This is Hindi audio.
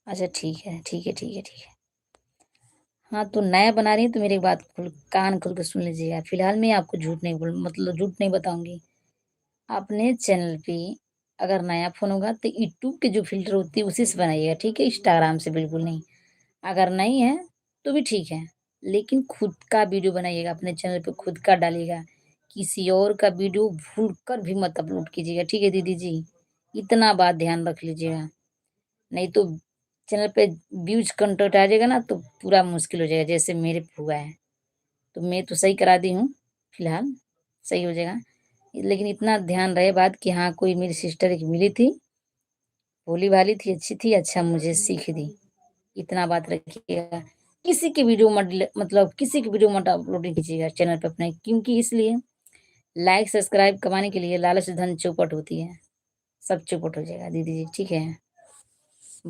अच्छा ठीक है, ठीक है, ठीक है, ठीक है। हाँ, तो नया बना रही हैं तो मेरी बात कान खोल के सुन लीजिएगा। फिलहाल मैं आपको झूठ नहीं बोल मतलब झूठ नहीं बताऊँगी। अपने चैनल पे अगर नया फ़ोन होगा तो यूट्यूब के जो फ़िल्टर होती है उसी से बनाइएगा, ठीक है? इंस्टाग्राम से बिल्कुल नहीं। अगर नहीं है तो भी ठीक है, लेकिन खुद का वीडियो बनाइएगा, अपने चैनल पे खुद का डालिएगा। किसी और का वीडियो भूल कर भी मत अपलोड कीजिएगा, ठीक है दीदी जी? इतना बात ध्यान रख लीजिएगा। नहीं तो चैनल पे व्यूज़ कंटेंट आ जाएगा ना तो पूरा मुश्किल हो जाएगा, जैसे मेरे हुआ है। तो मैं तो सही करा दी हूँ, फिलहाल सही हो जाएगा। लेकिन इतना ध्यान रहे बात कि हाँ, कोई मेरी सिस्टर एक मिली थी, भोली-भाली थी, अच्छी थी, अच्छा मुझे सीख दी। इतना बात रखिएगा। किसी की वीडियो मतलब किसी की वीडियो मत अपलोड नहीं कीजिएगा चैनल पे अपने क्योंकि इसलिए लाइक सब्सक्राइब कमाने के लिए लालच धन चौपट होती है। सब चौपट हो जाएगा दीदी जी, ठीक है?